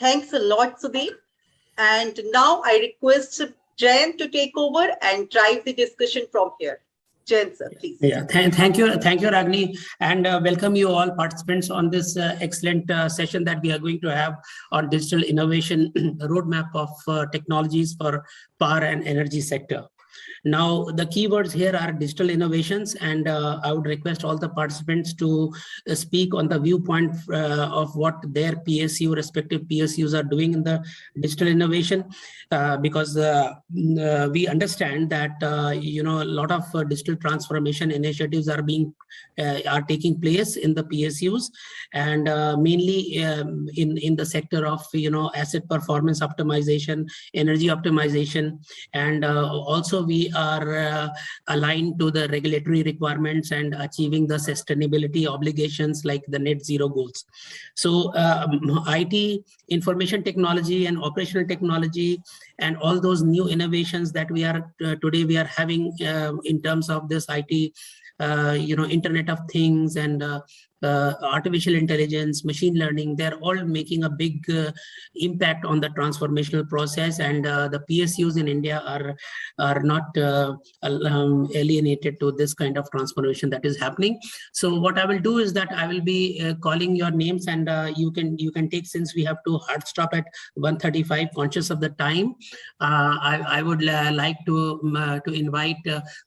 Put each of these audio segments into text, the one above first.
Thanks a lot, Sudeep. And now I request Jayant to take over and drive the discussion from here. Jayant, sir, please. Yeah, thank you, Ragini, and welcome you all participants on this excellent session that we are going to have on digital innovation roadmap of technologies for power and energy sector. Now, the keywords here are digital innovations, and I would request all the participants to speak on the viewpoint of what their PSU, respective PSUs are doing in the digital innovation, because we understand that, a lot of digital transformation initiatives are taking place in the PSUs, and mainly in the sector of, asset performance optimization, energy optimization, and also we are aligned to the regulatory requirements and achieving the sustainability obligations like the net zero goals. So IT, information technology and operational technology and all those new innovations that we are today we are having in terms of this IT, Internet of Things and artificial intelligence, machine learning, they're all making a big impact on the transformational process, and the PSUs in India are not alienated to this kind of transformation that is happening. So what I will do is that I will be calling your names, and you can take, since we have to hard stop at 1:35, conscious of the time. I would like to invite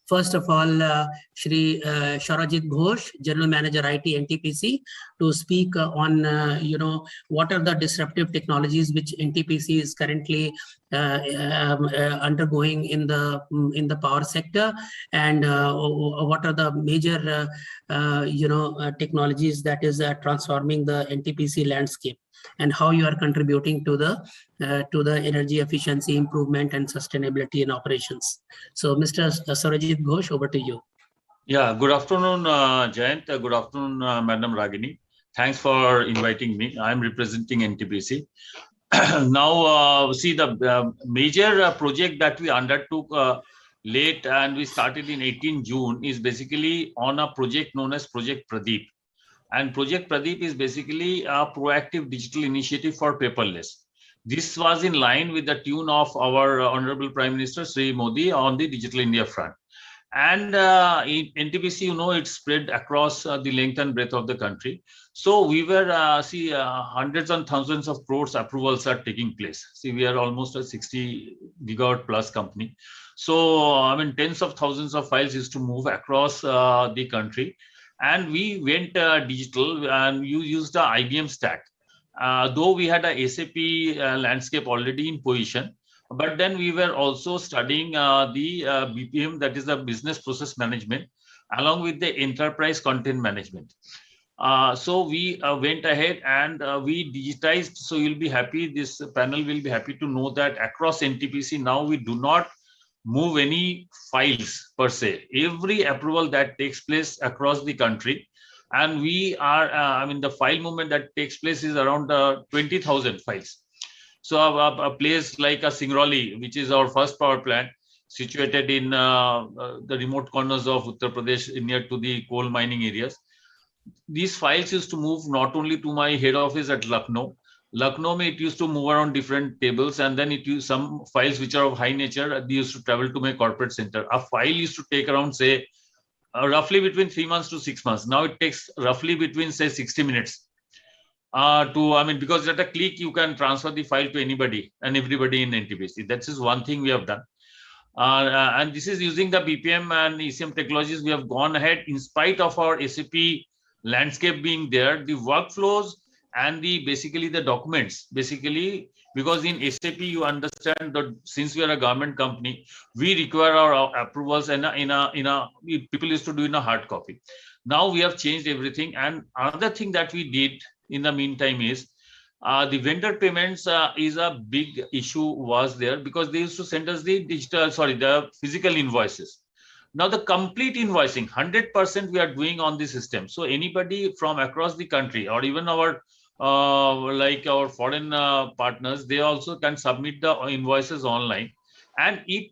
first of all Shri Saurajit Ghosh, General Manager IT NTPC, to speak on what are the disruptive technologies which NTPC is currently undergoing in the power sector, and what are the major technologies that is transforming the NTPC landscape, and how you are contributing to the energy efficiency improvement and sustainability in operations. So, Mr. Saurajit Ghosh, over to you. Yeah, good afternoon, Jayant. Good afternoon, Madam Ragini. Thanks for inviting me. I'm representing NTPC. Now, see, the major project that we undertook late and we started in 18 June is basically on a project known as Project Pradeep. And Project Pradeep is basically a proactive digital initiative for paperless. This was in line with the tune of our Honorable Prime Minister Sri Modi on the Digital India front. And in NTPC, it's spread across the length and breadth of the country. So we were, hundreds and thousands of crores approvals are taking place. See, we are almost a 60 gigawatt plus company. So, tens of thousands of files used to move across the country. And we went digital and you used the IBM stack. Though we had a SAP landscape already in position, but then we were also studying the BPM, that is the business process management, along with the enterprise content management. So we went ahead and we digitized. So you'll be happy, this panel will be happy to know that across NTPC now we do not move any files per se. Every approval that takes place across the country, and we are, the file movement that takes place is around 20,000 files. So a place like a Singrauli, which is our first power plant, situated in the remote corners of Uttar Pradesh near to the coal mining areas. These files used to move not only to my head office at Lucknow. Lucknow, it used to move around different tables, and then it used some files which are of high nature. They used to travel to my corporate center. A file used to take around, say, roughly between 3 months to 6 months. Now it takes roughly between, say, 60 minutes. Because at a click you can transfer the file to anybody and everybody in NTPC. That is one thing we have done. And this is using the BPM and ECM technologies. We have gone ahead in spite of our SAP landscape being there, the workflows and basically the documents, because in SAP you understand that since we are a government company, we require our approvals and people used to do in a hard copy. Now we have changed everything. And another thing that we did in the meantime is the vendor payments is a big issue was there, because they used to send us the physical invoices. Now the complete invoicing, 100% we are doing on the system. So anybody from across the country, or even our our foreign partners, they also can submit the invoices online, and it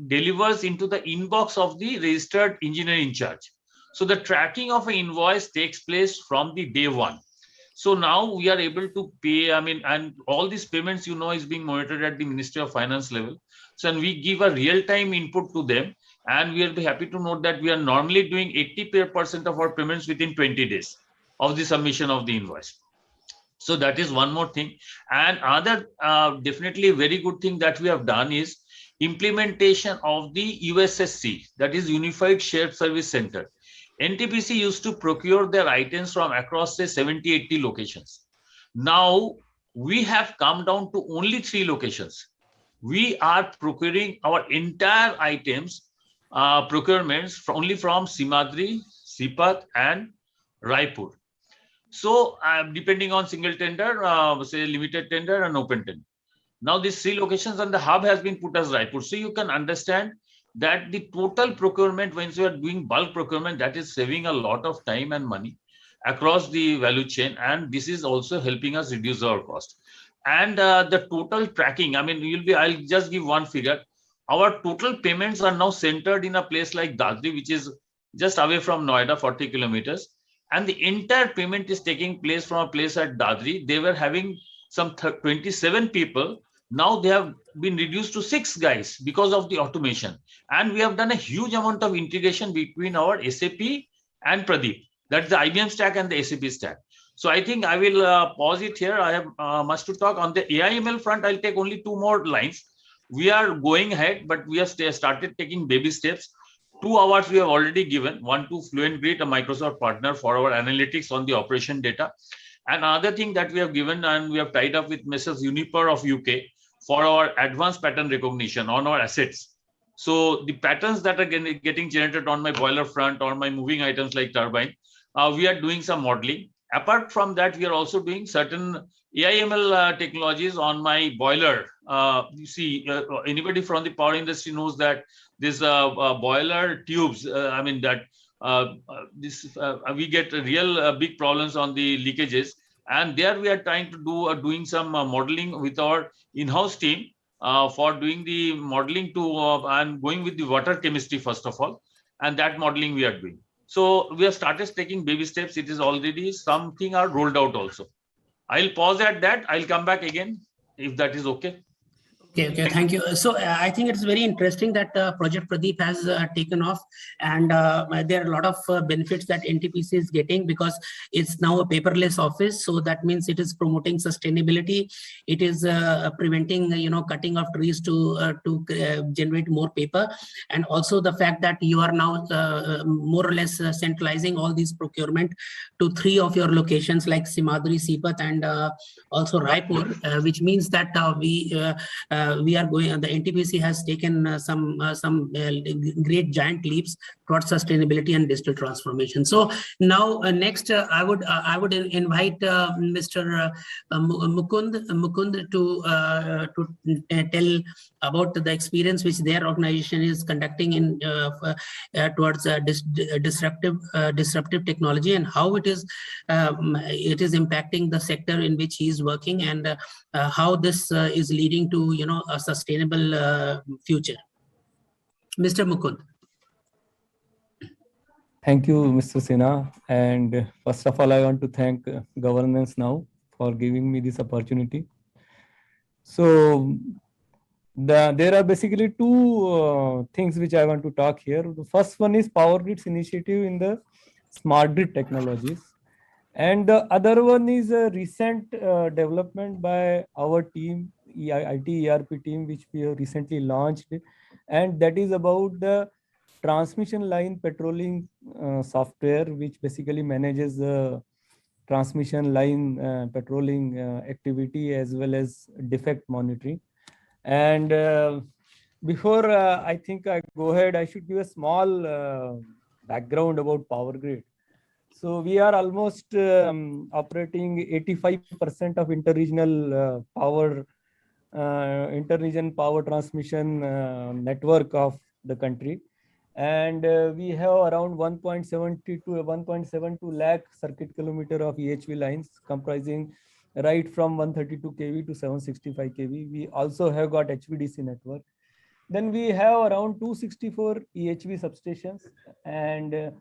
delivers into the inbox of the registered engineer in charge. So the tracking of an invoice takes place from the day one. So now we are able to pay, I mean, and all these payments, is being monitored at the Ministry of Finance level. So, and we give a real-time input to them. And we will be happy to note that we are normally doing 80% of our payments within 20 days of the submission of the invoice. So that is one more thing. And other definitely very good thing that we have done is implementation of the USSC, that is Unified Shared Service Center. NTPC used to procure their items from across say 70, 80 locations. Now we have come down to only 3 locations. We are procuring our entire items, procurements only from Simadri, Sipat and Raipur. So depending on single tender, say limited tender and open tender. Now these 3 locations and the hub has been put as Raipur. So you can understand that the total procurement, when you are doing bulk procurement, that is saving a lot of time and money across the value chain. And this is also helping us reduce our cost. And the total tracking, I mean, I'll just give one figure. Our total payments are now centered in a place like Dadri, which is just away from Noida, 40 kilometers. And the entire payment is taking place from a place at Dadri. They were having some 27 people. Now they have been reduced to 6 guys because of the automation. And we have done a huge amount of integration between our SAP and Pradeep. That's the IBM stack and the SAP stack. So I think I will pause it here. I have much to talk. On the AIML front, I'll take only 2 more lines. We are going ahead, but we have started taking baby steps. 2 hours we have already given, one to FluentGrid, a Microsoft partner, for our analytics on the operation data. And another thing that we have given, and we have tied up with Mrs. Uniper of UK for our advanced pattern recognition on our assets. So the patterns that are getting generated on my boiler front or my moving items like turbine, we are doing some modeling. Apart from that, we are also doing certain AIML technologies on my boiler. You see, anybody from the power industry knows that this boiler tubes, I mean that we get real big problems on the leakages. And there we are trying to do doing some modeling with our in-house team for doing the modeling to and going with the water chemistry first of all, and that modeling we are doing. So we have started taking baby steps. It is already something are rolled out also. I'll pause at that. I'll come back again if that is okay. Okay, thank you. So I think it's very interesting that Project Pradeep has taken off, and there are a lot of benefits that NTPC is getting because it's now a paperless office. So that means it is promoting sustainability. It is preventing, cutting of trees to generate more paper, and also the fact that you are now more or less centralizing all these procurement to 3 of your locations like Simadri, Sipat, and also Raipur, which means that we are going. The NTPC has taken some great giant leaps towards sustainability and digital transformation. So now next, I would invite Mr. Mukund to tell about the experience which their organization is conducting in towards disruptive technology, and how it is impacting the sector in which he is working, and how this is leading to a sustainable future. Mr. Mukund. Thank you, Mr. Sinha. And first of all, I want to thank Governance Now for giving me this opportunity. So there are basically 2 things which I want to talk here. The first one is Power Grid's initiative in the smart grid technologies. And the other one is a recent development by our team, IT ERP team, which we have recently launched. And that is about the transmission line patrolling software, which basically manages the transmission line patrolling activity as well as defect monitoring. And before I think I go ahead, I should give a small background about Power Grid. So we are almost operating 85% of interregional interregion power transmission network of the country. And we have around 1.72 lakh circuit kilometer of EHV lines, comprising right from 132 kV to 765 kV. We also have got HVDC network. Then we have around 264 EHV substations, and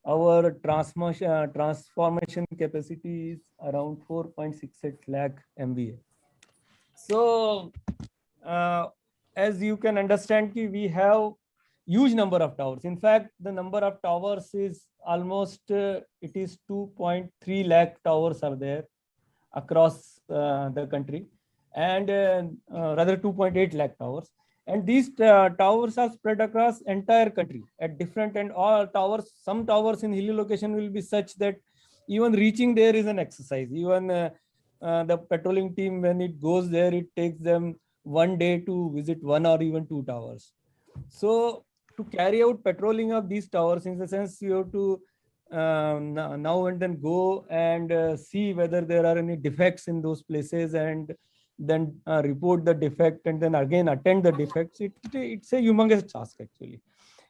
our transformation capacity is around 4.68 lakh MVA. So as you can understand, we have huge number of towers. In fact, the number of towers is almost it is 2.3 lakh towers are there across the country, and rather 2.8 lakh towers. And these towers are spread across entire country at different, and all towers, some towers in hilly location will be such that even reaching there is an exercise. Even the patrolling team, when it goes there, it takes them one day to visit one or even two towers. So to carry out patrolling of these towers, in the sense you have to now and then go and see whether there are any defects in those places, and then report the defect, and then again attend the defects. It's a humongous task actually,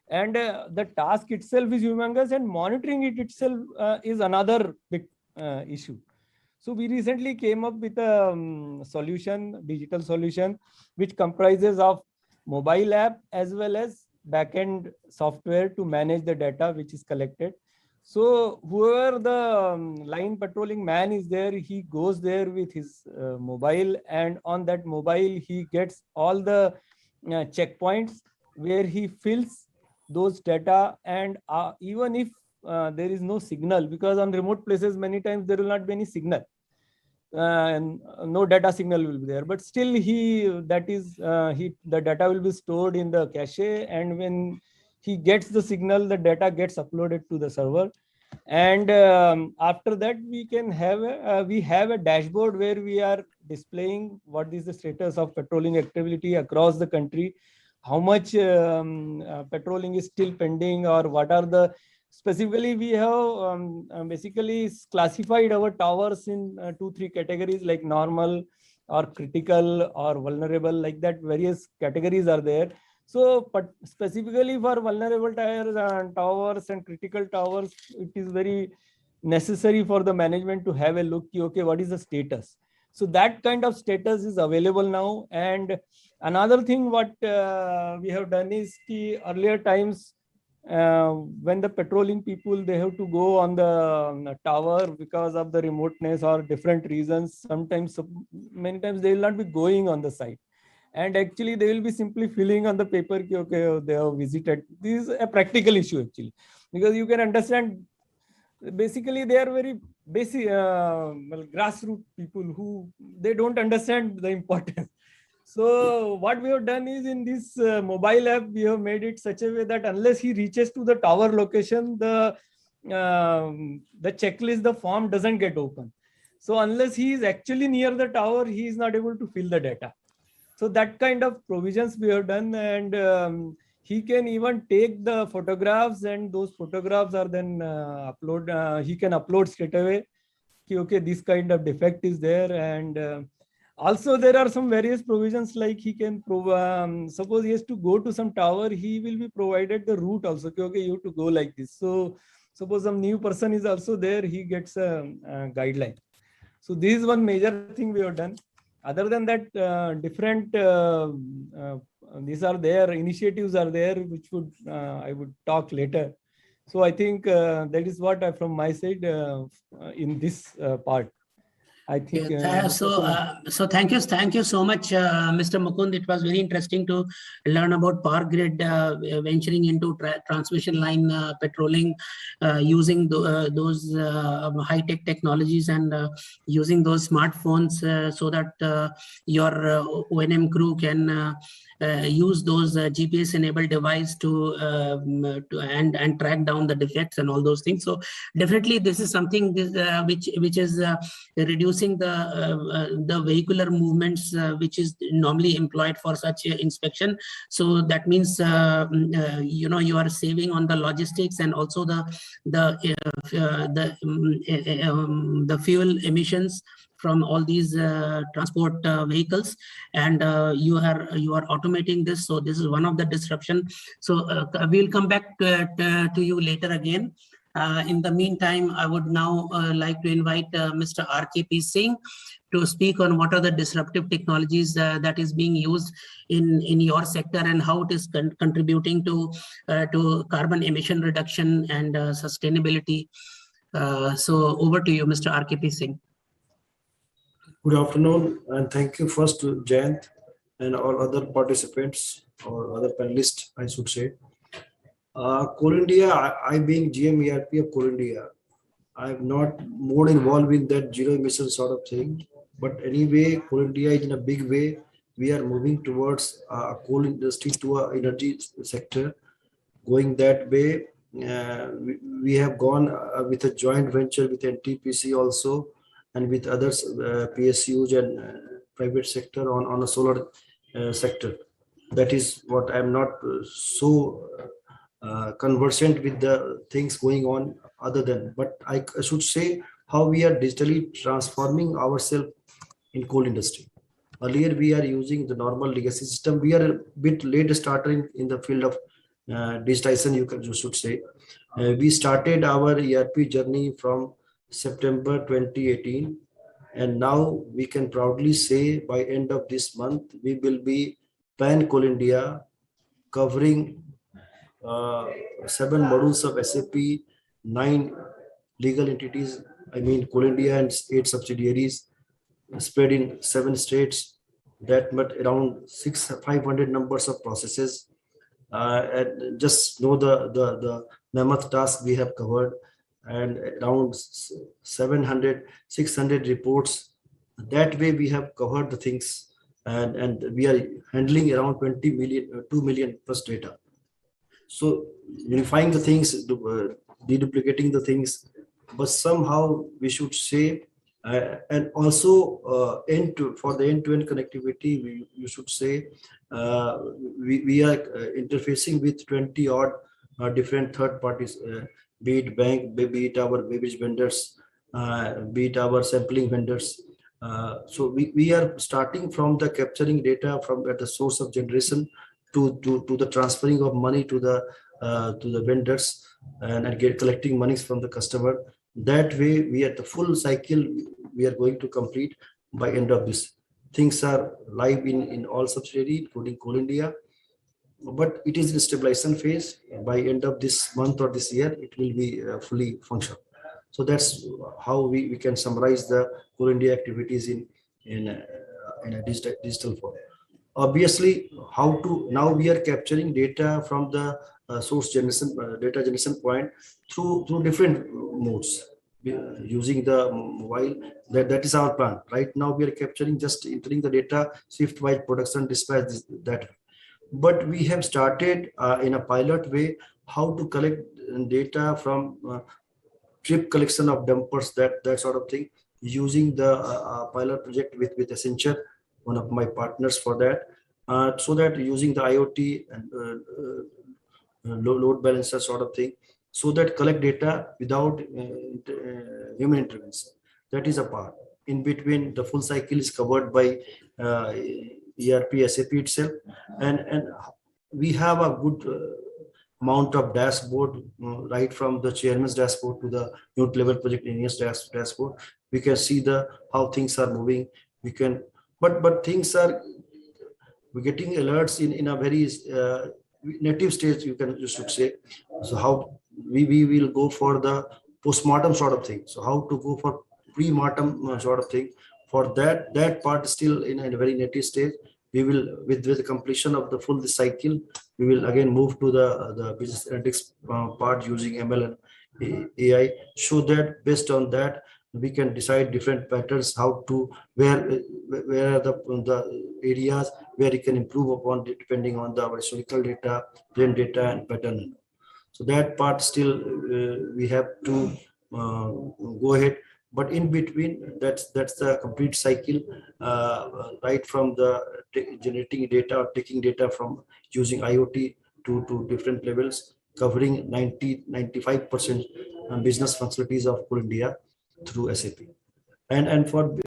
and the task itself is humongous, and monitoring it itself is another big issue. So we recently came up with a solution, digital solution, which comprises of mobile app as well as backend software to manage the data which is collected. So whoever the line patrolling man is there, he goes there with his mobile, and on that mobile he gets all the checkpoints where he fills those data. And even if there is no signal, because on remote places many times there will not be any signal, and no data signal will be there, but still the data will be stored in the cache, and when he gets the signal, the data gets uploaded to the server. And after that we can have a dashboard where we are displaying what is the status of patrolling activity across the country, how much patrolling is still pending, or what are the specifically. We have basically classified our towers in 2-3 categories, like normal or critical or vulnerable, like that. Various categories are there. So, but specifically for vulnerable towers and critical towers, it is very necessary for the management to have a look, okay, what is the status? So that kind of status is available now. And another thing what we have done is earlier times, when the patrolling people, they have to go on the tower because of the remoteness or different reasons. Sometimes, many times they will not be going on the site, and actually they will be simply filling on the paper, okay, they have visited. This is a practical issue actually, because you can understand, basically they are very basic grassroots people who they don't understand the importance. So what we have done is, in this mobile app, we have made it such a way that unless he reaches to the tower location, the checklist, the form doesn't get open. So unless he is actually near the tower, he is not able to fill the data. So that kind of provisions we have done, and he can even take the photographs, and those photographs are then he can upload straight away. Okay, this kind of defect is there. And also there are some various provisions, like he can suppose he has to go to some tower, he will be provided the route also. Okay, you have to go like this. So suppose some new person is also there, he gets a guideline. So this is one major thing we have done. Other than that, different these are there, initiatives are there, which I would talk later. So I think that is what from my side in this part. I think. So thank you so much, Mr. Mukund. It was very interesting to learn about Power Grid venturing into transmission line patrolling, using those high-tech technologies, and using those smartphones so that your O&M crew can use those GPS-enabled device to and track down the defects and all those things. So definitely, this is something which is reducing the vehicular movements which is normally employed for such inspection. So that means you are saving on the logistics, and also the fuel emissions from all these transport vehicles, and you are automating this. So this is one of the disruption. So we'll come back to you later again. In the meantime, I would now like to invite Mr. RKP Singh to speak on what are the disruptive technologies that is being used in your sector and how it is contributing to carbon emission reduction and sustainability. So over to you, Mr. RKP Singh. Good afternoon, and thank you first to Jayant and all other participants or other panelists, I should say. Coal India, I being GM ERP of Coal India, I'm not more involved in that zero emission sort of thing. But anyway, Coal India is in a big way. We are moving towards a coal industry to a energy sector. Going that way, we have gone with a joint venture with NTPC also, and with others, PSUs and private sector on a solar sector. That is what I'm not so conversant with the things going on other than, but I should say how we are digitally transforming ourselves in coal industry. Earlier, we are using the normal legacy system. We are a bit late starter in the field of digitization, you should say. We started our ERP journey from September 2018, and now we can proudly say by end of this month, we will be pan Coal India, covering 7 modules of SAP, 9 legal entities, I mean Coal India and 8 subsidiaries spread in 7 states, that much around 500 numbers of processes. And just know the mammoth task we have covered, and around 600 reports. That way we have covered the things, and we are handling around 2 million plus data. So unifying the things, deduplicating the things, but somehow we should say, and also for the end-to-end connectivity, you should say, we are interfacing with 20 odd different third parties, be it bank, be it our beverage vendors, be it our sampling vendors. So we are starting from the capturing data from at the source of generation to the transferring of money to the vendors, and collecting monies from the customer. That way, we at the full cycle we are going to complete by end of this. Things are live in all subsidiaries, including Coal India, but it is in stabilization phase. By end of this month or this year, it will be fully functional. So that's how we can summarize the Coal India activities in a digital form. Obviously, how to now we are capturing data from the source generation, data generation point through different modes using the mobile. That is our plan. Right now, we are capturing, just entering the data, shift-wise production, dispatch, that way. But we have started in a pilot way how to collect data from trip collection of dumpers, that sort of thing, using the pilot project with Accenture, one of my partners for that, so that using the IoT and load balancer sort of thing, so that collect data without human intervention. That is a part. In between, the full cycle is covered by ERP SAP itself, and we have a good amount of dashboard, right from the chairman's dashboard to the unit level project engineer's dashboard. We can see how things are moving. We can, but things are, we're getting alerts in a very native stage, you should say. So how we will go for the post-mortem sort of thing. So how to go for pre-mortem sort of thing. For that part still in a very native stage. We will, with the completion of the full cycle, we will again move to the business analytics part using ML and AI, so that based on that we can decide different patterns, how to where are the areas where you can improve upon, depending on our historical data, trend data, and pattern. So that part still we have to go ahead. But in between, that's the complete cycle, right from the generating data or taking data from using IoT to different levels, covering 95% business functionalities of Coal India through SAP. And for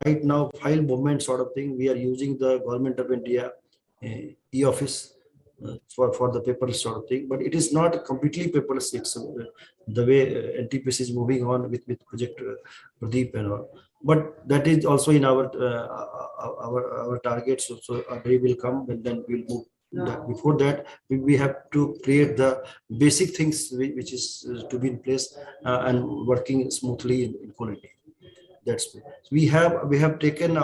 right now, file movement sort of thing, we are using the Government of India e-office, for the paperless sort of thing, but it is not completely paperless. It's the way NTPC is moving on with project Pradeep and all. But that is also in our targets. So a day will come and then we'll move. That before that, we have to create the basic things which is to be in place and working smoothly in Coal India. That's it. We have taken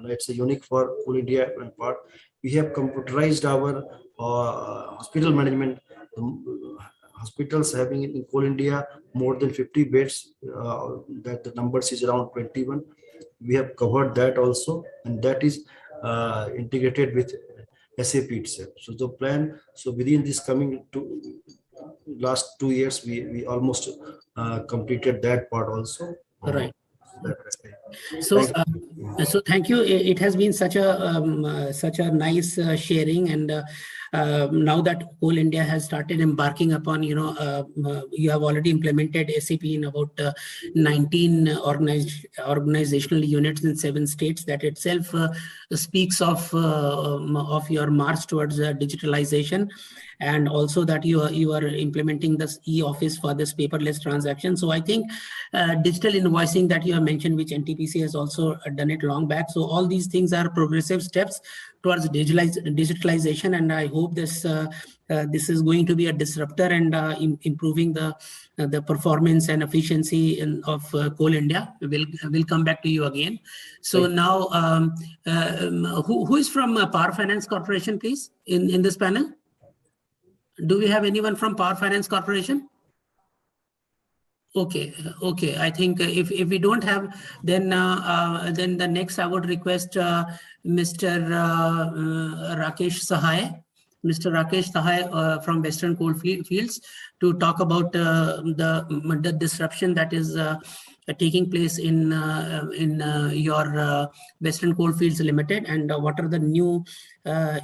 let's say unique for Coal India and part. We have computerized our hospital management. Hospitals having in Coal India more than 50 beds. That the numbers is around 21. We have covered that also, and that is integrated with SAP itself. So the plan. So within this coming last 2 years, we almost completed that part also. Right. That- So, Thank you. so thank you. It has been such a nice sharing, and now that Coal India has started embarking upon, you have already implemented SAP in about 19 organizational units in 7 states. That itself speaks of your march towards digitalization, and also that you are implementing this e-office for this paperless transaction. So I think digital invoicing that you have mentioned, which NTPC has also done it long back. So all these things are progressive steps towards digitalization, and I hope this is going to be a disruptor and improving the performance and efficiency of Coal India. We'll come back to you again. So now, who is from Power Finance Corporation, please, in this panel? Do we have anyone from Power Finance Corporation? Okay. I think if we don't have, then the next I would request Mr. Rakesh Sahai. Mr. Rakesh Sahai from Western Coalfields to talk about the disruption that is taking place in your Western Coalfields Limited, and what are the new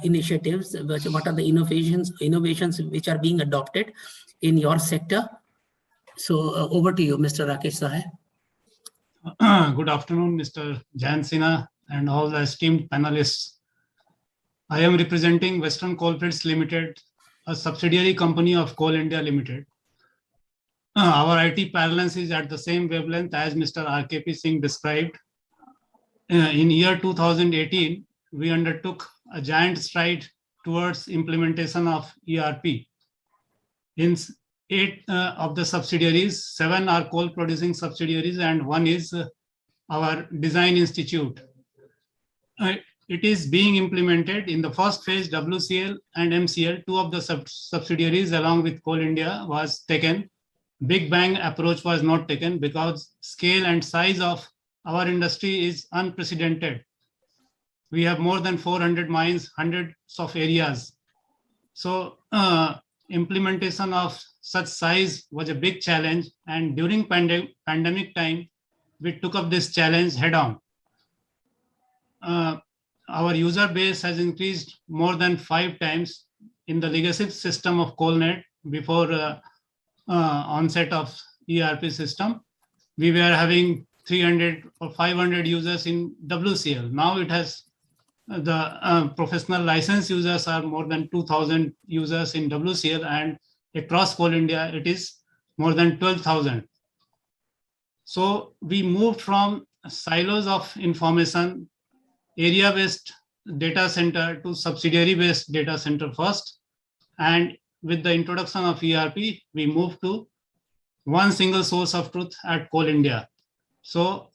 initiatives, what are the innovations which are being adopted in your sector. So over to you, Mr. Rakesh Sahai. Good afternoon, Mr. Jayant Sinha and all the esteemed panelists. I am representing Western Coalfields Limited, a subsidiary company of Coal India Limited. Our IT parlance is at the same wavelength as Mr. RKP Singh described. In year 2018, we undertook a giant stride towards implementation of ERP. In 8 of the subsidiaries, 7 are coal producing subsidiaries and 1 is our design institute. It is being implemented in the first phase. WCL and MCL, 2 of the subsidiaries along with Coal India was taken. Big bang approach was not taken because scale and size of our industry is unprecedented. We have more than 400 mines, hundreds of areas. So implementation of such size was a big challenge, and during pandemic time, we took up this challenge head on. Our user base has increased more than 5 times in the legacy system of CoalNet before onset of ERP system. We were having 300 or 500 users in WCL. Now it has the professional license users are more than 2,000 users in WCL, and across Coal India, it is more than 12,000. So we moved from silos of information, area-based data center to subsidiary-based data center first. And with the introduction of ERP, we moved to one single source of truth at Coal India. So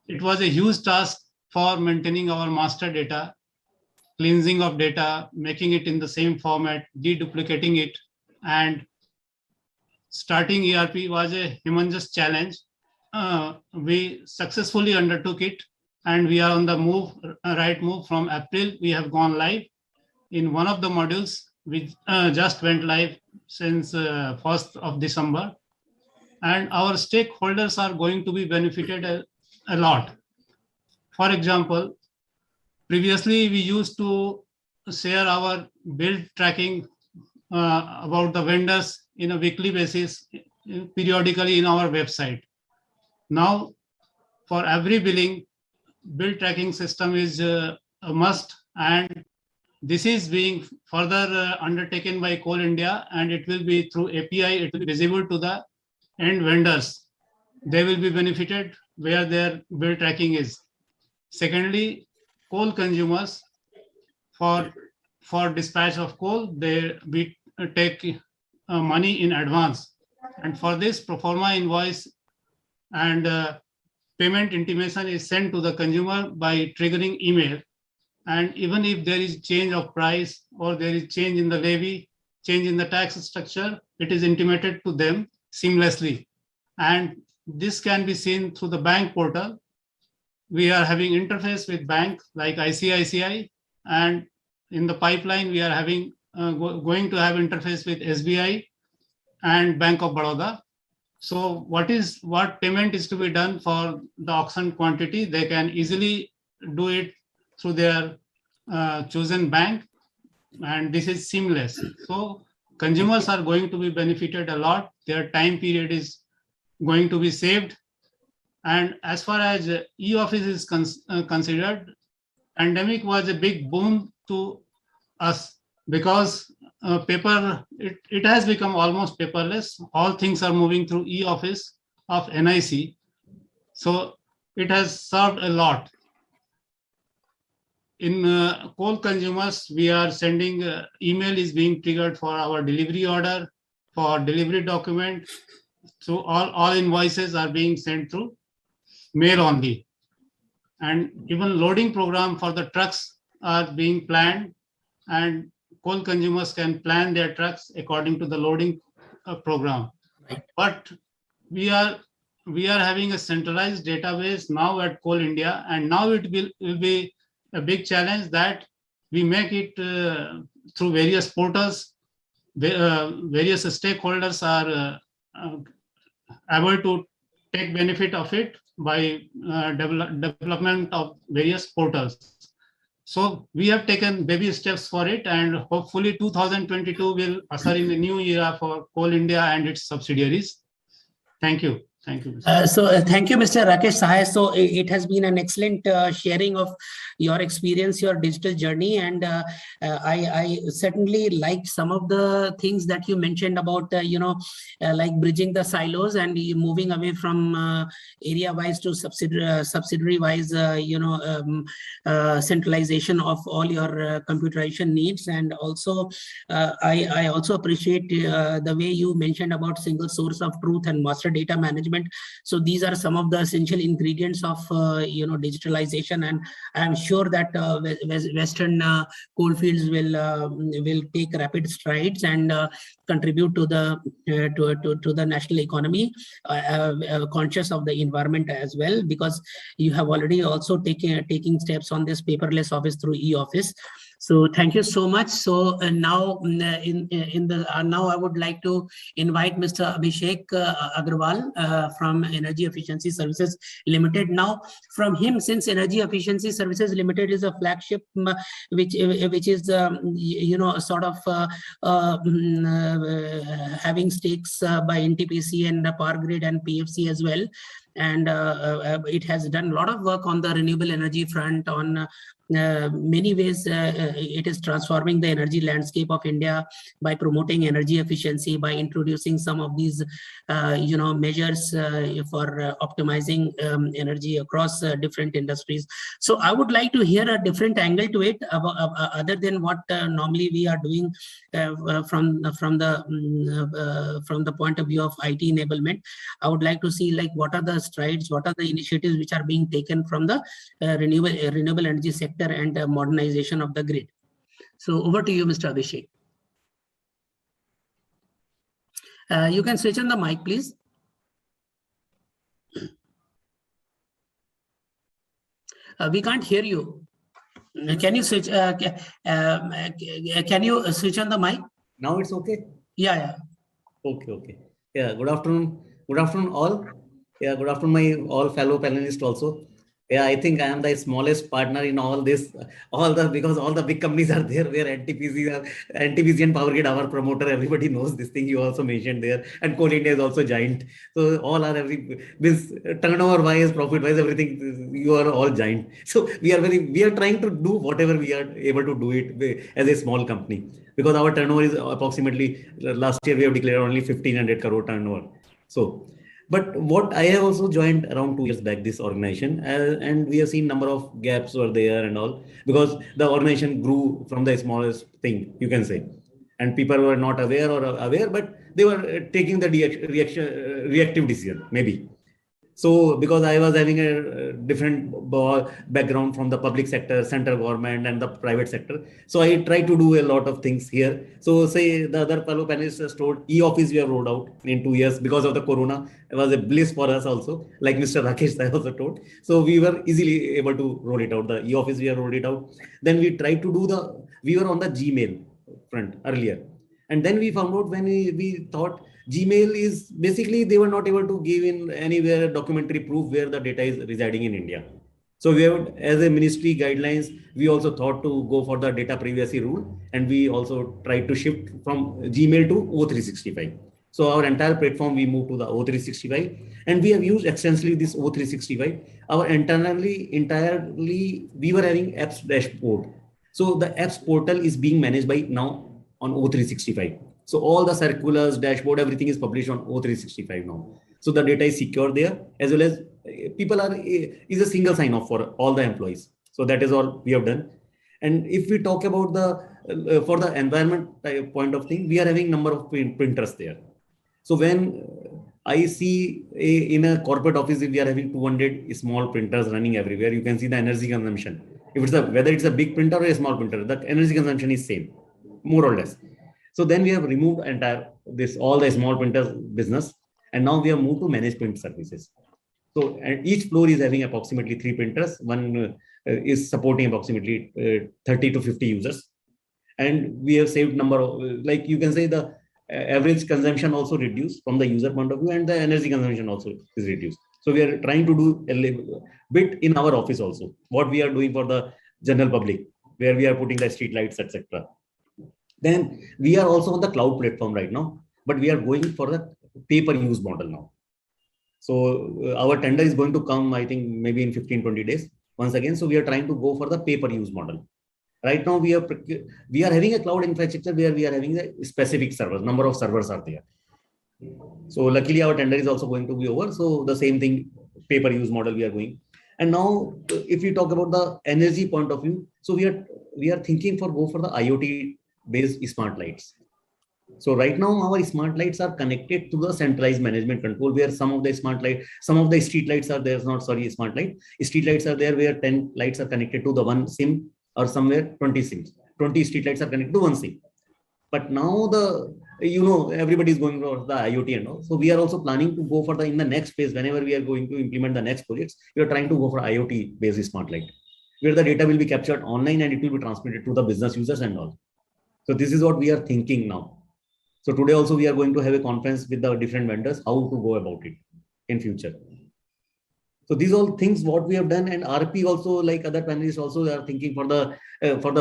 it was a huge task for maintaining our master data, cleansing of data, making it in the same format, deduplicating it, and starting ERP was a humongous challenge. We successfully undertook it, and we are on the right move. From April, we have gone live in one of the modules. We just went live since 1st of December. And our stakeholders are going to be benefited a lot. For example, previously we used to share our build tracking about the vendors in a weekly basis, periodically in our website. Now, for every billing, build tracking system is a must, and this is being further undertaken by Coal India, and it will be through API, it will be visible to the end vendors. They will be benefited where their bill tracking is. Secondly, coal consumers, for dispatch of coal, we take money in advance. And for this, pro forma invoice and payment intimation is sent to the consumer by triggering email. And even if there is change of price or there is change in the levy, change in the tax structure, it is intimated to them seamlessly. And this can be seen through the bank portal. We are having interface with bank like ICICI, and in the pipeline, we are having going to have interface with SBI and Bank of Baroda. So what payment is to be done for the auction quantity, they can easily do it through their chosen bank, and this is seamless. So consumers are going to be benefited a lot. Their time period is going to be saved. And as far as e-office is considered, pandemic was a big boom to us because paper, it has become almost paperless. All things are moving through e-office of NIC. So it has served a lot. In coal consumers, we are sending email is being triggered for our delivery order, for delivery document. So all invoices are being sent through mail only. And even loading program for the trucks are being planned, and coal consumers can plan their trucks according to the loading program. But we are having a centralized database now at Coal India, and now it will be a big challenge that we make it through various portals. Various stakeholders are able to take benefit of it by development of various portals. So we have taken baby steps for it, and hopefully 2022 will usher in a new era for Coal India and its subsidiaries. Thank you. Thank you. Thank you, Mr. Rakesh Sahai. So it has been an excellent sharing of your experience, your digital journey, and I certainly liked some of the things that you mentioned about, like bridging the silos and moving away from area-wise to subsidiary-wise, centralization of all your computerization needs. And also, I also appreciate the way you mentioned about single source of truth and master data management. So these are some of the essential ingredients of digitalization, and I am sure that Western coalfields will take rapid strides and contribute to the national economy, conscious of the environment as well, because you have already also taking steps on this paperless office through e-office. So thank you so much. So now now I would like to invite Mr. Abhishek Agrawal from Energy Efficiency Services Limited. Now from him, since Energy Efficiency Services Limited is a flagship which is sort of having stakes by NTPC and Power Grid and PFC as well. And it has done a lot of work on the renewable energy front. On many ways, it is transforming the energy landscape of India by promoting energy efficiency, by introducing some of these, measures for optimizing energy across different industries. So I would like to hear a different angle to it, other than what normally we are doing from the point of view of IT enablement. I would like to see like what are the strides, what are the initiatives which are being taken from the renewable energy sector and modernization of the grid. So over to you, Mr. Abhishek. You can switch on the mic, please. We can't hear you. Can you switch? Can you switch on the mic? Now it's okay. Yeah. Okay. Yeah. Good afternoon. Good afternoon, all. Yeah. Good afternoon, my all fellow panelists also. Yeah, I think I am the smallest partner in all this, because all the big companies are there where NTPC and Power Grid, our promoter, everybody knows this thing. You also mentioned there, and Coal India is also giant. So all are this turnover wise, profit wise, everything. You are all giant. So we are trying to do whatever we are able to do it as a small company, because our turnover is approximately, last year we have declared only 1,500 crore turnover. So. But what I have also joined around 2 years back, this organization, and we have seen number of gaps were there and all, because the organization grew from the smallest thing, you can say, and people were not aware, but they were taking the reactive decision, maybe. So because I was having a different background from the public sector, central government and the private sector. So I try to do a lot of things here. So say the other fellow panelists has told, e-office we have rolled out in 2 years because of the corona. It was a bliss for us also, like Mr. Rakesh I also told. So we were easily able to roll it out. The e-office we have rolled it out. Then we tried to we were on the Gmail front earlier. And then we found out when we thought Gmail is basically, they were not able to give in anywhere documentary proof where the data is residing in India. So we have, as a ministry guidelines, we also thought to go for the data privacy rule, and we also tried to shift from Gmail to O365. So our entire platform, we moved to the O365, and we have used extensively this O365. Our entirely, we were having apps dashboard. So the apps portal is being managed by now on O365. So all the circulars, dashboard, everything is published on O365 now. So the data is secure there, as well as people is a single sign off for all the employees. So that is all we have done. And if we talk about the for the environment point of thing, we are having number of printers there. So when I see in a corporate office, if we are having 200 small printers running everywhere, you can see the energy consumption. If it's whether it's a big printer or a small printer, the energy consumption is same, more or less. So then we have removed all the small printers business, and now we have moved to managed print services. So and each floor is having approximately 3 printers. One is supporting approximately 30 to 50 users, and we have saved number of, like you can say, the average consumption also reduced from the user point of view, and the energy consumption also is reduced. So we are trying to do a bit in our office also, what we are doing for the general public, where we are putting the street lights, etc. Then we are also on the cloud platform right now, but we are going for the pay-per-use model now. So our tender is going to come, I think, maybe in 15-20 days once again. So we are trying to go for the pay-per-use model. Right now, we are having a cloud infrastructure where we are having a specific servers, number of servers are there. So luckily, our tender is also going to be over. So the same thing, pay-per-use model we are going. And now, if we talk about the energy point of view, so we are thinking go for the IoT based smart lights. So right now our smart lights are connected to the centralized management control, where some of the street lights are there, smart light. Street lights are there where 10 lights are connected to the one SIM, or somewhere 20 SIMs. 20 street lights are connected to one SIM. But now everybody is going for the IoT and all. So we are also planning to go for in the next phase, whenever we are going to implement the next projects, we are trying to go for IoT based smart light, where the data will be captured online and it will be transmitted to the business users and all. So this is what we are thinking now. So today also we are going to have a conference with the different vendors, how to go about it in future. So these all things what we have done, and RP also, like other panelists also, they are thinking for the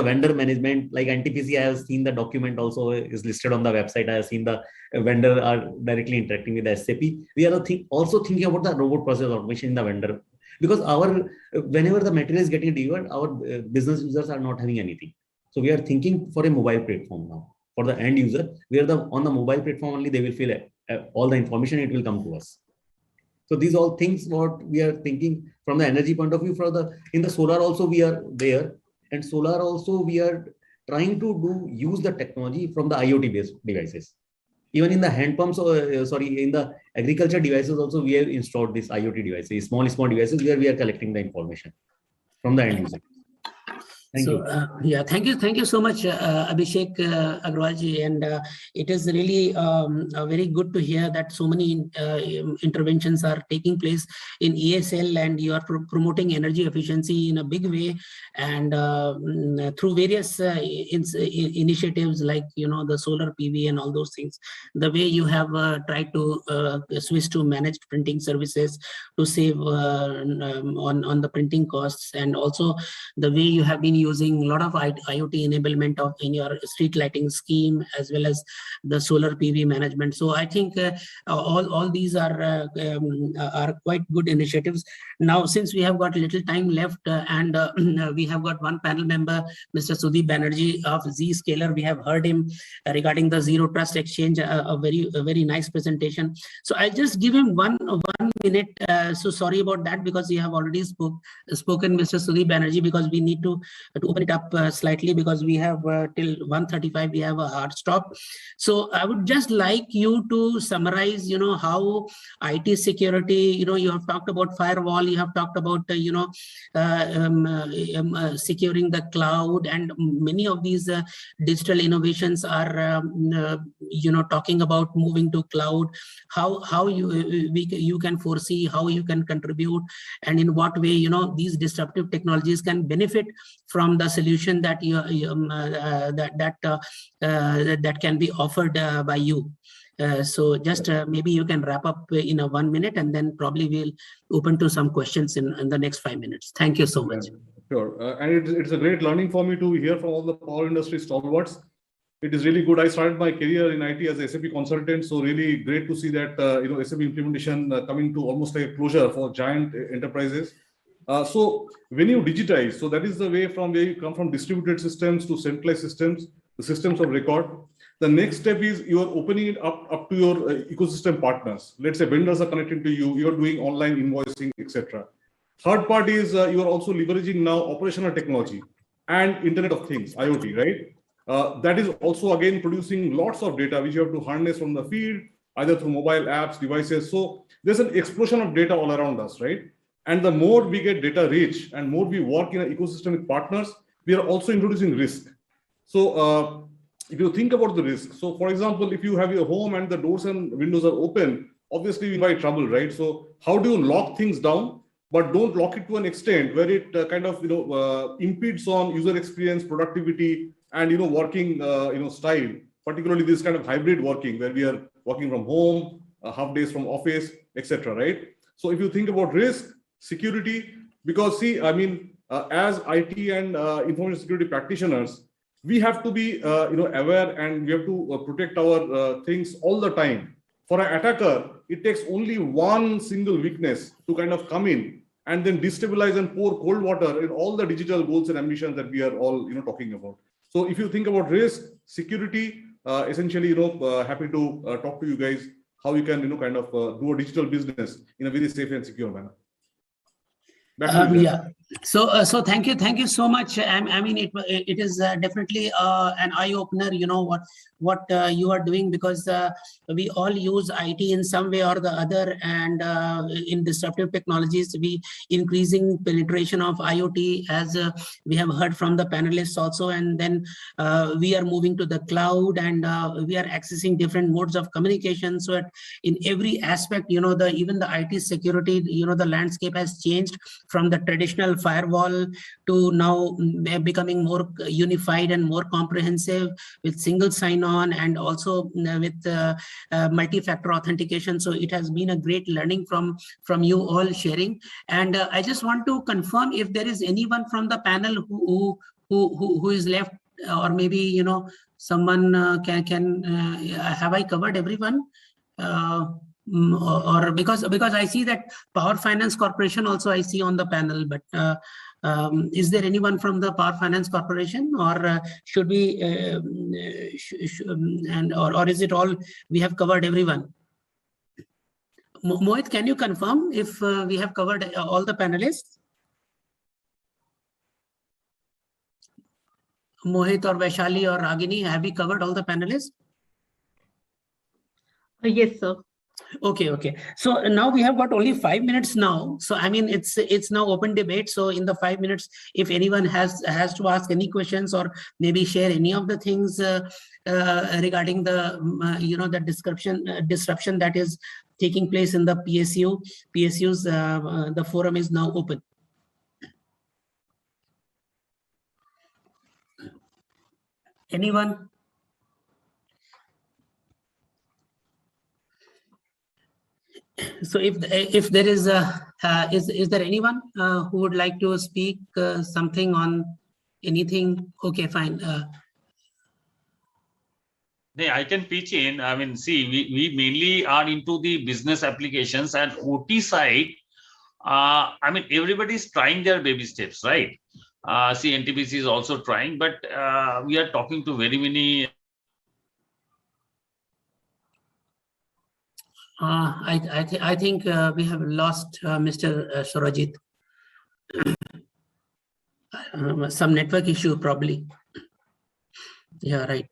vendor management. Like NTPC, I have seen the document also is listed on the website. I have seen the vendor are directly interacting with the SAP. We are also thinking about the robot process automation in the vendor, because whenever the material is getting delivered, our business users are not having anything. So we are thinking for a mobile platform now for the end user, where on the mobile platform only they will fill all the information, it will come to us. So these all things what we are thinking from the energy point of view. In the solar also we are there, and solar also we are trying to use the technology from the IoT based devices. Even in the hand pumps, in the agriculture devices also we have installed this IoT devices, small devices where we are collecting the information from the end user. Thank you. Yeah, thank you so much, Abhishek Agrawal ji, and it is really very good to hear that so many interventions are taking place in ESL, and you are promoting energy efficiency in a big way, and through various initiatives like the solar PV and all those things. The way you have tried to switch to managed printing services to save on the printing costs, and also the way you have been using a lot of IoT enablement in your street lighting scheme, as well as the solar PV management. So I think all these are quite good initiatives. Now, since we have got little time left, and we have got one panel member, Mr. Sudeep Banerjee of Zscaler. We have heard him regarding the Zero Trust Exchange, a very nice presentation. So I'll just give him one minute. So sorry about that, because you have already spoken, Mr. Sudeep Banerjee, because we need to open it up slightly, because we have till 1:35 we have a hard stop. So I would just like you to summarize, how IT security, you have talked about firewall, you have talked about, securing the cloud, and many of these digital innovations are, talking about moving to cloud. How you can foresee how you can contribute, and in what way, these disruptive technologies can benefit from the solution that that can be offered by you. So just maybe you can wrap up in 1 minute, and then probably we'll open to some questions in the next 5 minutes. Thank you so much. Sure. And it's a great learning for me to hear from all the power industry stalwarts. It is really good. I started my career in IT as a SAP consultant, so really great to see that SAP implementation coming to almost like a closure for giant enterprises. So when you digitize, so that is the way from where you come from distributed systems to centralized systems, the systems of record. The next step is you are opening it up to your ecosystem partners. Let's say vendors are connecting to you, you're doing online invoicing, etc. Third part is you are also leveraging now operational technology and Internet of Things, IoT, right? That is also again producing lots of data which you have to harness from the field, either through mobile apps, devices. So there's an explosion of data all around us, right? And the more we get data rich and more we work in an ecosystem with partners, we are also introducing risk. So if you think about the risk, so for example, if you have your home and the doors and windows are open, obviously you invite trouble, right? So how do you lock things down, but don't lock it to an extent where it kind of impedes on user experience, productivity, and working style, particularly this kind of hybrid working where we are working from home, half days from office, etc. Right? So if you think about risk, security, because see, I mean, as IT and information security practitioners, we have to be aware, and we have to protect our things all the time. For an attacker, it takes only one single weakness to kind of come in and then destabilize and pour cold water in all the digital goals and ambitions that we are all talking about. So if you think about risk, security, essentially, happy to talk to you guys how you can kind of do a digital business in a very safe and secure manner. Yeah. So thank you so much. I mean, it is definitely an eye opener. What you are doing, because we all use IT in some way or the other, and in disruptive technologies, we increasing penetration of IoT, as we have heard from the panelists also, and then we are moving to the cloud, and we are accessing different modes of communication. So in every aspect, even the IT security, the landscape has changed from the traditional firewall to now becoming more unified and more comprehensive with single sign-on, and also with multi-factor authentication. So it has been a great learning from you all sharing. And I just want to confirm if there is anyone from the panel who is left, or maybe someone can have I covered everyone? Or because I see that Power Finance Corporation also I see on the panel, but is there anyone from the Power Finance Corporation, or should we or is it all we have covered everyone? Mohit, can you confirm if we have covered all the panelists? Mohit or Vaishali or Ragini, have we covered all the panelists? Yes, sir. Okay, okay. So now we have got only 5 minutes now. So I mean, it's now open debate. So in the 5 minutes, if anyone has to ask any questions or maybe share any of the things regarding the the disruption that is taking place in the PSUs, the forum is now open. Anyone? So if there is is there anyone who would like to speak something on anything? Okay, fine. Yeah, I can pitch in. I mean, see, we mainly are into the business applications and OT side. I mean, everybody's trying their baby steps, right? See, NTPC is also trying, but we are talking to very many. I think we have lost Mr. Surajit. Some network issue probably. Yeah, right.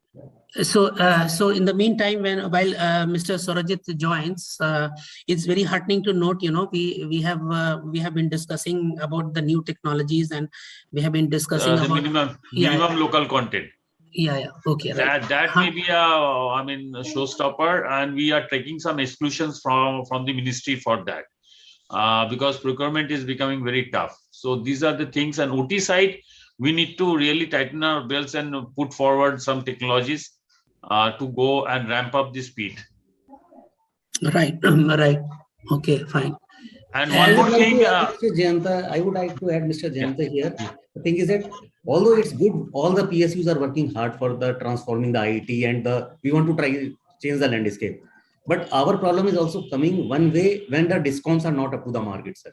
So in the meantime, while Mr. Surajit joins, it's very heartening to note, we have been discussing about the new technologies, and we have been discussing The about minimum local content. Yeah. Okay. Right. That may be a showstopper, and we are taking some exclusions from the ministry for that, because procurement is becoming very tough. So these are the things. And OT side, we need to really tighten our belts and put forward some technologies to go and ramp up the speed. Right. Right. Okay. Fine. And one more thing, Mr. Jayanta, I would like to add, Mr. Jayanta, here. The thing is that although it's good, all the PSUs are working hard for the transforming the IT, and we want to try change the landscape. But our problem is also coming one way when the discounts are not up to the market, sir.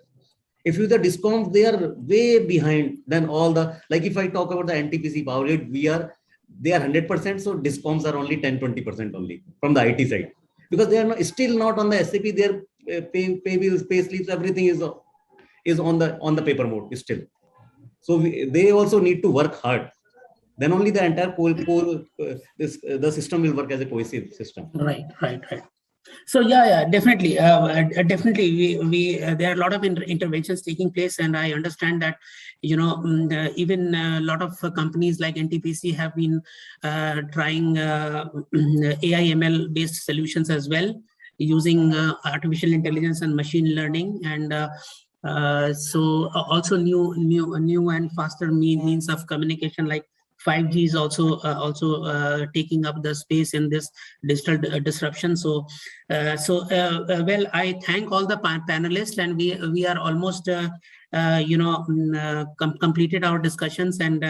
If you the discounts, they are way behind than all the, like if I talk about the NTPC Power Grid, they are 100%, so discounts are only 10-20% only from the IT side, because they are still not on the SAP. Their pay bills, pay slips, everything is on the paper mode still. So they also need to work hard. Then only the entire the system will work as a cohesive system. Right. So yeah, definitely, definitely. We there are a lot of interventions taking place, and I understand that even a lot of companies like NTPC have been trying AI/ML based solutions as well, using artificial intelligence and machine learning, and so also new and faster means of communication like 5G is also taking up the space in this digital disruption. So well, I thank all the panelists, and we are almost completed our discussions, and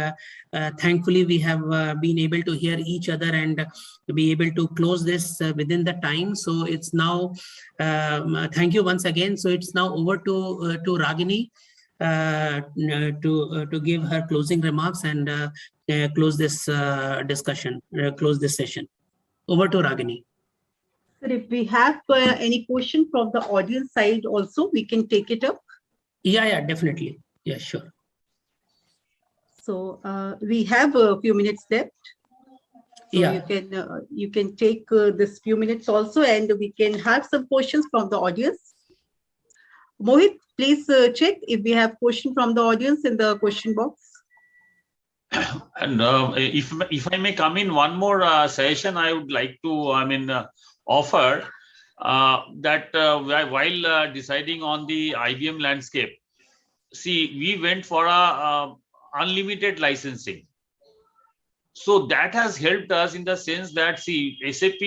thankfully we have been able to hear each other and be able to close this within the time. So it's now thank you once again. So it's now over to Ragini to give her closing remarks and close this discussion, close this session. Over to Ragini. Sir, if we have any question from the audience side also, we can take it up. Yeah, definitely. Yeah, sure. So we have a few minutes left. So Yeah. you can take this few minutes also, and we can have some questions from the audience. Mohit, please check if we have question from the audience in the question box. and if I may come in one more session, I would like to offer that while deciding on the IBM landscape, see, we went for a unlimited licensing. So that has helped us in the sense that, see, SAP,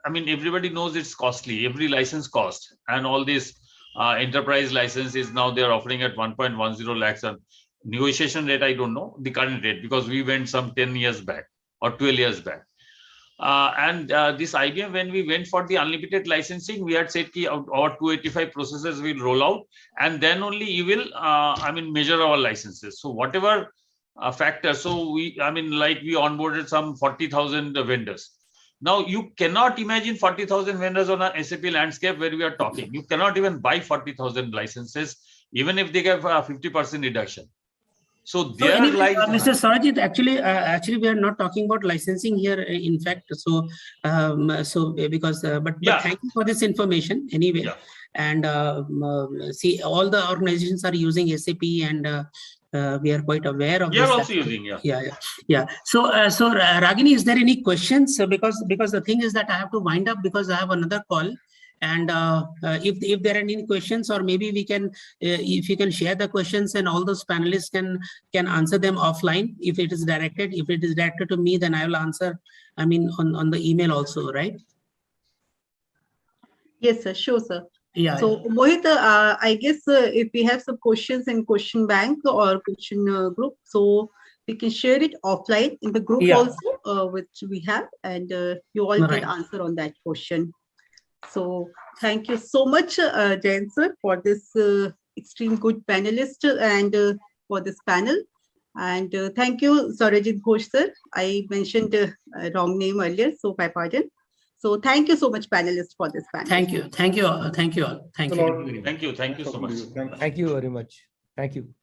everybody knows it's costly, every license cost, and all this enterprise licenses now they're offering at 1.10 lakhs. And negotiation rate, I don't know the current rate, because we went some 10 years back or 12 years back. This IBM, when we went for the unlimited licensing, we had said that our 285 processors will roll out, and then only you will measure our licenses. So whatever factor, so we onboarded some 40,000 vendors. Now you cannot imagine 40,000 vendors on a SAP landscape where we are talking. You cannot even buy 40,000 licenses, even if they give a 50% reduction. So So there anyway, lies. Mr. Sarojit, actually, we are not talking about licensing here. In fact, because but Yeah. thank you for this information anyway. Yeah. And see, all the organizations are using SAP, and we are quite aware of We are this. also using, Yeah. So Ragini, is there any questions? Because the thing is that I have to wind up because I have another call. And if there are any questions, or maybe we can, if you can share the questions, and all those panelists can answer them offline. If it is directed to me, then I will answer. I mean, on the email also, right? Yes, sir. Sure, sir. Yeah. So, Mohit, I guess if we have some questions in question bank or question group, so we can share it offline in the group also, which we have, and you all can answer on that question. So, thank you so much, Jain sir, for this extreme good panelist and for this panel. And thank you, Sarojit Ghosh sir. I mentioned wrong name earlier, so my pardon. So thank you so much, panelists, for this panel. Thank you all. Thank you. Thank you so much. Thank you very much. Thank you.